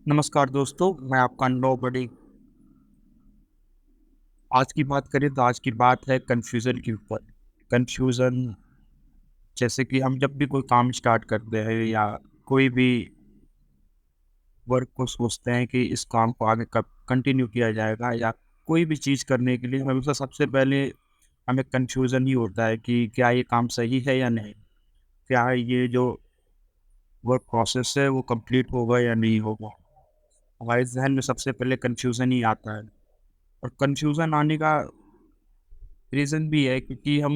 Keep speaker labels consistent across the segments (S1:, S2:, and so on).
S1: नमस्कार दोस्तों, मैं आपका नो बडी। आज की बात करें तो आज की बात है कन्फ्यूज़न के ऊपर। कन्फ्यूज़न जैसे कि हम जब भी कोई काम स्टार्ट करते हैं या कोई भी वर्क को सोचते हैं कि इस काम को आगे कब कंटिन्यू किया जाएगा या कोई भी चीज़ करने के लिए हमेशा सबसे पहले हमें कन्फ्यूज़न ही होता है कि क्या ये काम सही है या नहीं? क्या ये जो वर्क प्रोसेस है वो कंप्लीट होगा या नहीं होगा? हमारे ज़हन में सबसे पहले कन्फ्यूज़न ही आता है और कन्फ्यूज़न आने का रीज़न भी है क्योंकि हम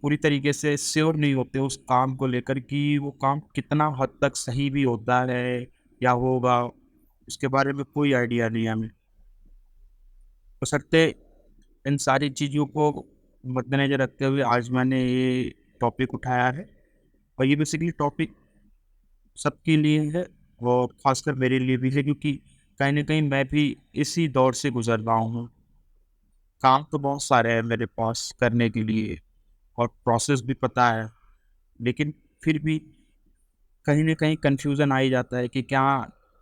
S1: पूरी तरीके से श्योर नहीं होते उस काम को लेकर कि वो काम कितना हद तक सही भी होता है या होगा, उसके बारे में कोई आइडिया नहीं है हमें। बशर्ते इन सारी चीज़ों को मद्देनज़र रखते हुए आज मैंने ये टॉपिक उठाया है और ये बेसिकली टॉपिक सबके लिए है और ख़ासकर मेरे लिए भी है क्योंकि कहीं न कहीं मैं भी इसी दौर से गुज़र रहा हूँ। काम तो बहुत सारे हैं मेरे पास करने के लिए और प्रोसेस भी पता है, लेकिन फिर भी कहीं न कहीं कन्फ्यूज़न आ ही जाता है कि क्या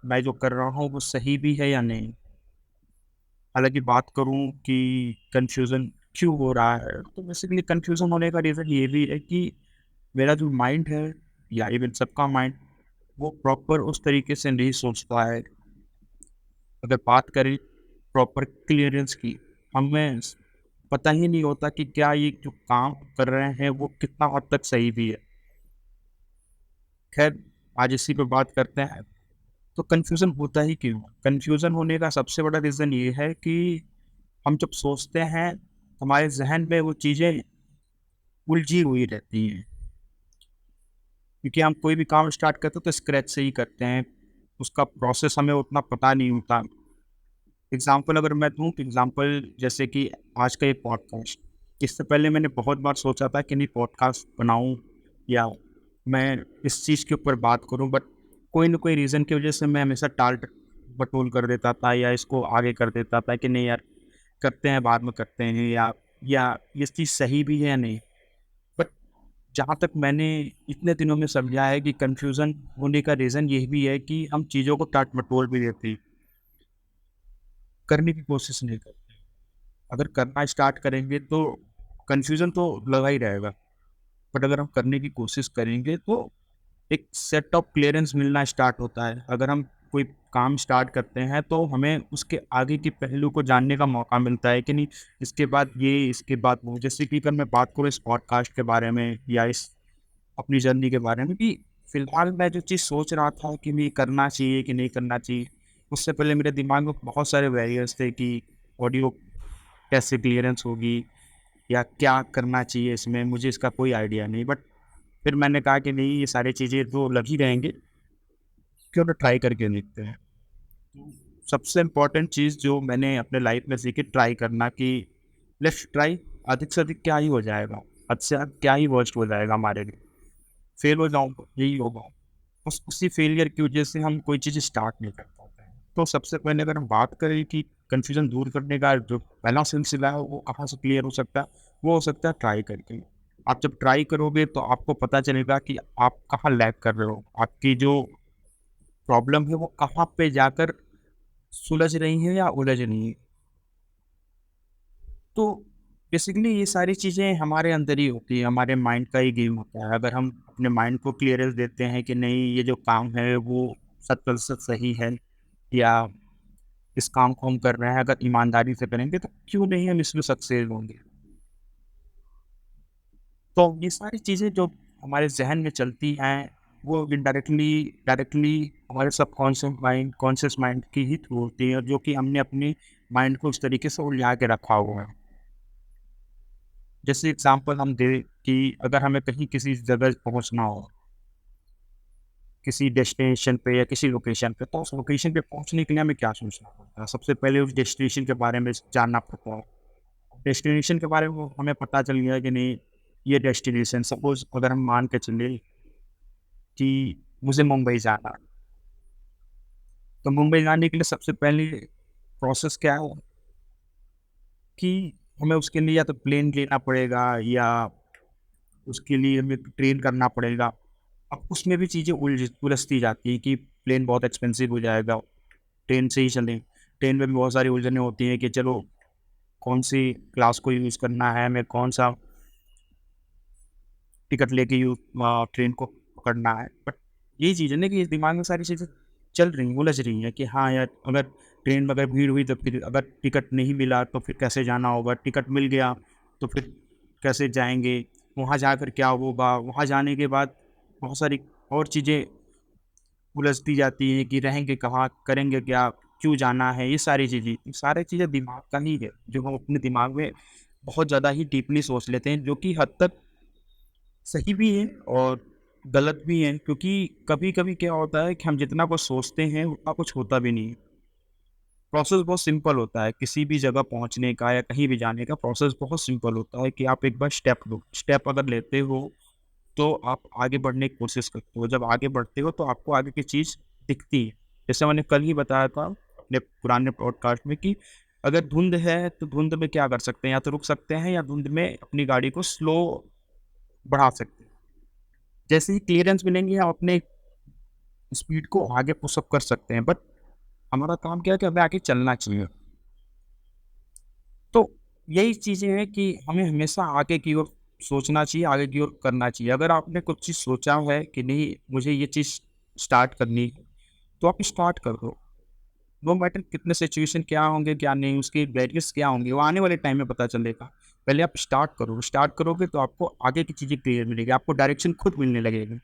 S1: मैं जो कर रहा हूँ वो सही भी है या नहीं? हालाँकि बात करूँ कि कन्फ्यूज़न क्यों हो रहा है, तो बेसिकली कन्फ्यूज़न होने का रीज़न ये भी है कि मेरा जो माइंड है या इवन सबका माइंड वो प्रॉपर उस तरीके से नहीं सोचता है। अगर बात करें प्रॉपर क्लीयरेंस की, हमें पता ही नहीं होता कि क्या ये जो काम कर रहे हैं वो कितना हद तक सही भी है। खैर, आज इसी पे बात करते हैं। तो कन्फ्यूज़न होता ही क्यों? कन्फ्यूज़न होने का सबसे बड़ा रीज़न ये है कि हम जब सोचते हैं, हमारे ज़हन में वो चीज़ें उलझी हुई रहती हैं। क्योंकि हम कोई भी काम स्टार्ट करते हैं तो स्क्रैच से ही करते हैं। उसका प्रोसेस हमें उतना पता नहीं होता। एग्ज़ाम्पल अगर मैं दूँ तो एग्ज़ाम्पल जैसे कि आज का ये पॉडकास्ट। इससे पहले मैंने बहुत बार सोचा था कि नहीं पॉडकास्ट बनाऊँ या मैं इस चीज़ के ऊपर बात करूँ, बट कोई न कोई रीज़न की वज़ह से मैं हमेशा टाल-मटोल कर देता था या इसको आगे कर देता था कि नहीं यार, करते हैं, बाद में करते हैं या ये चीज़ सही भी है या नहीं। बट जहाँ तक मैंने इतने दिनों में समझा है कि कन्फ्यूज़न होने का रीज़न ये भी है कि हम चीज़ों को टाट-मटोल भी देते हैं, करने की कोशिश नहीं करते। अगर करना स्टार्ट करेंगे तो कन्फ्यूज़न तो लगा ही रहेगा, बट अगर हम करने की कोशिश करेंगे तो एक सेट ऑफ क्लियरेंस मिलना स्टार्ट होता है। अगर हम कोई काम स्टार्ट करते हैं तो हमें उसके आगे के पहलू को जानने का मौका मिलता है कि नहीं इसके बाद ये, इसके बाद वो। जैसे कि अगर मैं बात करूँ इस पॉडकास्ट के बारे में या इस अपनी जर्नी के बारे में कि फ़िलहाल मैं जो चीज़ सोच रहा था कि नहीं करना चाहिए कि नहीं करना चाहिए, उससे पहले मेरे दिमाग में बहुत सारे बैरियर्स थे कि ऑडियो कैसे क्लियरेंस होगी या क्या करना चाहिए इसमें, मुझे इसका कोई आइडिया नहीं। बट फिर मैंने कहा कि नहीं ये सारी चीज़ें तो लग ही रहेंगी, क्यों ना ट्राई करके देखते हैं। सबसे इम्पोर्टेंट चीज़ जो मैंने अपने लाइफ में सीखी ट्राई करना कि लेट्स ट्राई, अधिक से अधिक क्या ही हो जाएगा, हद से हद क्या ही वर्स्ट हो जाएगा हमारे लिए, फेल हो जाऊँ यही होगा। बस उसी फेलियर की वजह से हम कोई चीज़ स्टार्ट नहीं कर पाते हैं। तो सबसे पहले अगर हम बात करें कि कन्फ्यूज़न दूर करने का जो पहला सिलसिला है वो कहाँ से क्लियर हो सकता है, वो हो सकता है ट्राई करके। आप जब ट्राई करोगे तो आपको पता चलेगा कि आप कहाँ लैग कर रहे हो, आपकी जो प्रॉब्लम है वो कहाँ पे जाकर सुलझ रही है या उलझ रही है। तो बेसिकली ये सारी चीज़ें हमारे अंदर ही होती है, हमारे माइंड का ही गेम होता है। अगर हम अपने माइंड को क्लियरेंस देते हैं कि नहीं ये जो काम है वो 100% सही है या इस काम को हम कर रहे हैं अगर ईमानदारी से करेंगे तो क्यों नहीं हम इसमें सक्सेस होंगे। तो ये सारी चीज़ें जो हमारे ज़हन में चलती हैं वो इनडायरेक्टली डायरेक्टली हमारे सबकॉन्शियस माइंड कॉन्शियस माइंड की ही थ्रू होती है, जो कि हमने अपने माइंड को उस तरीके से उलझा के रखा हुआ है। जैसे एग्जांपल हम दें कि अगर हमें कहीं किसी जगह पहुंचना हो, किसी डेस्टिनेशन पे या किसी लोकेशन पे, तो उस लोकेशन पे पहुंचने के लिए हमें क्या सोचना पड़ता है? सबसे पहले उस डेस्टिनेशन के बारे में जानना पड़ता है। डेस्टिनेशन के बारे में हमें पता चल गया कि नहीं ये डेस्टिनेशन, सपोज अगर हम मान के चले कि मुझे मुंबई जाना है, तो मुंबई जाने के लिए सबसे पहले प्रोसेस क्या है कि हमें उसके लिए या तो प्लेन लेना पड़ेगा या उसके लिए हमें ट्रेन करना पड़ेगा। अब उसमें भी चीज़ें उलझती जाती हैं कि प्लेन बहुत एक्सपेंसिव हो जाएगा ट्रेन से ही चलें। ट्रेन में भी बहुत सारी उलझनें होती हैं कि चलो कौन-सी क्लास को यूज़ करना है, हमें कौन-सा टिकट लेके ट्रेन को पकड़ना है। बट यही चीज़ है ना कि इस दिमाग में सारी चीज़ें चल रही हैं, उलझ रही हैं कि हाँ यार, अगर ट्रेन में अगर भीड़ हुई तो फिर अगर टिकट नहीं मिला तो फिर कैसे जाना होगा? टिकट मिल गया तो फिर कैसे जाएँगे? वहाँ जाकर क्या होगा? वहाँ जाने के बाद बहुत सारी और चीज़ें उलझती जाती हैं कि रहेंगे कहाँ? करेंगे क्या? क्यों जाना है? ये सारी चीज़ें दिमाग का ही है, जो हम अपने दिमाग में बहुत ज़्यादा ही डीपली सोच लेते हैं, जो कि हद तक सही भी है और गलत भी है, क्योंकि कभी-कभी क्या होता है कि हम जितना कुछ सोचते हैं उतना कुछ होता भी नहीं है। प्रोसेस बहुत सिंपल होता है, किसी भी जगह पहुँचने का या कहीं भी जाने का प्रोसेस बहुत सिंपल होता है कि आप एक बार स्टेप लो। स्टेप अगर लेते हो तो आप आगे बढ़ने की कोशिश करते हो। जब आगे बढ़ते हो तो आपको आगे की चीज़ दिखती है। जैसे मैंने कल ही बताया था अपने पुराने पॉडकास्ट में कि अगर धुंध है तो धुंध में क्या कर सकते हैं? या तो रुक सकते हैं या धुंध में अपनी गाड़ी को स्लो बढ़ा सकते हैं। जैसे ही क्लीयरेंस मिलेंगे हम अपने स्पीड को आगे पुश अप कर सकते हैं, बट हमारा काम क्या है कि हमें आगे चलना चाहिए। तो यही चीज़ें हैं कि हमें हमेशा आगे की ओर सोचना चाहिए, आगे की ओर करना चाहिए। अगर आपने कुछ चीज़ सोचा है कि नहीं मुझे ये चीज़ स्टार्ट करनी है, तो आप स्टार्ट कर दो। नो मैटर कितने सिचुएशन क्या होंगे, क्या नहीं, उसके बैरियर्स क्या होंगे, वो आने वाले टाइम में पता चलेगा। पहले आप स्टार्ट करो, स्टार्ट करोगे तो आपको आगे की चीज़ें क्लियर मिलेगी, आपको डायरेक्शन खुद मिलने लगेगी।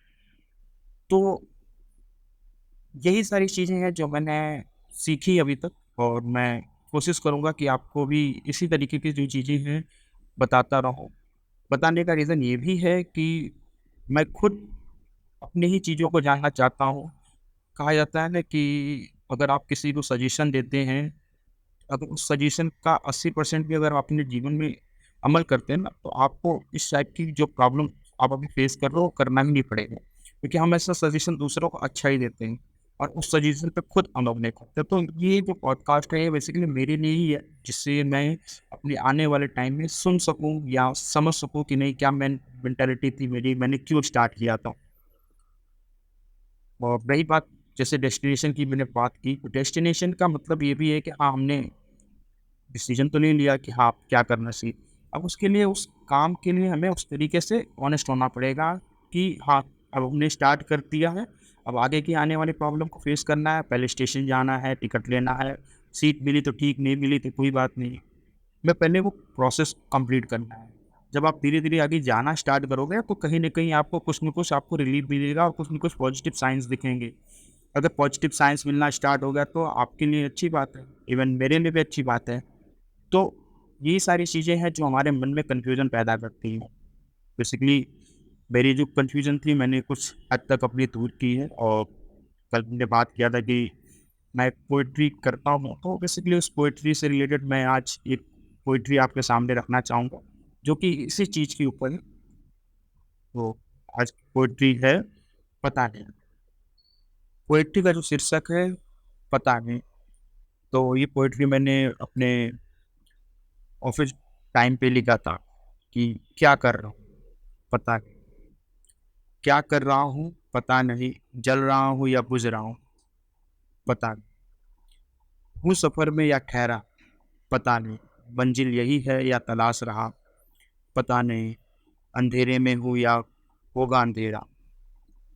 S1: तो यही सारी चीज़ें हैं जो मैंने सीखी अभी तक, और मैं कोशिश करूँगा कि आपको भी इसी तरीके की जो चीज़ें हैं बताता रहूँ। बताने का रीज़न ये भी है कि मैं खुद अपनी ही चीज़ों को जानना चाहता हूँ। कहा जाता है ना कि अगर आप किसी को सजेशन देते हैं, अगर उस सजेशन का 80% भी अगर आप अपने जीवन में अमल करते हैं ना, तो आपको इस टाइप की जो प्रॉब्लम आप अभी फेस कर रहे हो, करना ही नहीं पड़ेगा। क्योंकि हम ऐसा सजेशन दूसरों को अच्छा ही देते हैं और उस सजेशन पे खुद अमल नहीं करते। तो ये जो पॉडकास्ट है, ये बेसिकली मेरे लिए ही है, जिससे मैं अपने आने वाले टाइम में सुन सकूँ या समझ सकूँ कि नहीं क्या मेंटालिटी थी मेरी, मैंने क्यों स्टार्ट किया था। और रही बात जैसे डेस्टिनेशन की मैंने बात की, तो डेस्टिनेशन का मतलब ये भी है कि हाँ, हमने डिसीजन तो ले लिया कि हाँ, अब क्या करना चाहिए। अब उसके लिए उस काम के लिए हमें उस तरीके से ऑनेस्ट होना पड़ेगा कि हाँ, अब हमने स्टार्ट कर दिया है, अब आगे की आने वाली प्रॉब्लम को फेस करना है, पहले स्टेशन जाना है, टिकट लेना है, सीट मिली तो ठीक, नहीं मिली तो कोई बात नहीं। मैं पहले वो प्रोसेस कंप्लीट करना है। जब आप धीरे-धीरे आगे जाना स्टार्ट करोगे तो कहीं न कहीं आपको कुछ न कुछ आपको रिलीफ मिलेगा और कुछ न कुछ पॉजिटिव साइन्स दिखेंगे। अगर पॉजिटिव साइन्स मिलना स्टार्ट हो गया तो आपके लिए अच्छी बात है, इवन मेरे लिए भी अच्छी बात है। तो ये सारी चीज़ें हैं जो हमारे मन में कन्फ्यूज़न पैदा करती हैं। बेसिकली मेरी जो कन्फ्यूज़न थी मैंने कुछ हद तक अपनी दूर की है, और कल हमने बात किया था कि मैं पोएट्री करता हूँ, तो बेसिकली उस पोएट्री से रिलेटेड मैं आज एक पोएट्री आपके सामने रखना चाहूँगा, जो कि इसी चीज़ के ऊपर है। तो आज की पोएट्री है पता नहीं। पोएट्री का जो शीर्षक है पता नहीं। तो ये पोएट्री मैंने अपने ऑफ़िस टाइम पे लिखा था कि क्या कर रहा हूँ, पता नहीं। क्या कर रहा हूँ, पता नहीं। जल रहा हूँ या बुझ रहा हूँ, पता नहीं। हूँ सफ़र में या ठहरा, पता नहीं। मंज़िल यही है या तलाश रहा, पता नहीं। अंधेरे में हूँ या होगा अंधेरा,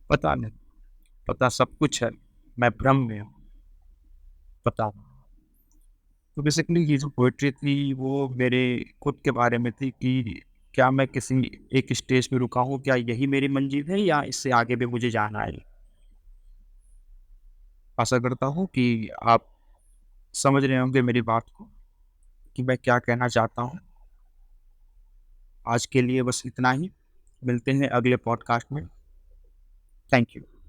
S1: पता नहीं। पता सब कुछ है, मैं भ्रम में हूँ, पता नहीं। तो बेसिकली ये जो पोएट्री थी वो मेरे खुद के बारे में थी कि क्या मैं किसी एक स्टेज पे रुका हूँ, क्या यही मेरी मंज़िल है या इससे आगे भी मुझे जाना है? आशा करता हूँ कि आप समझ रहे होंगे मेरी बात को कि मैं क्या कहना चाहता हूँ। आज के लिए बस इतना ही। मिलते हैं अगले पॉडकास्ट में। Thank you.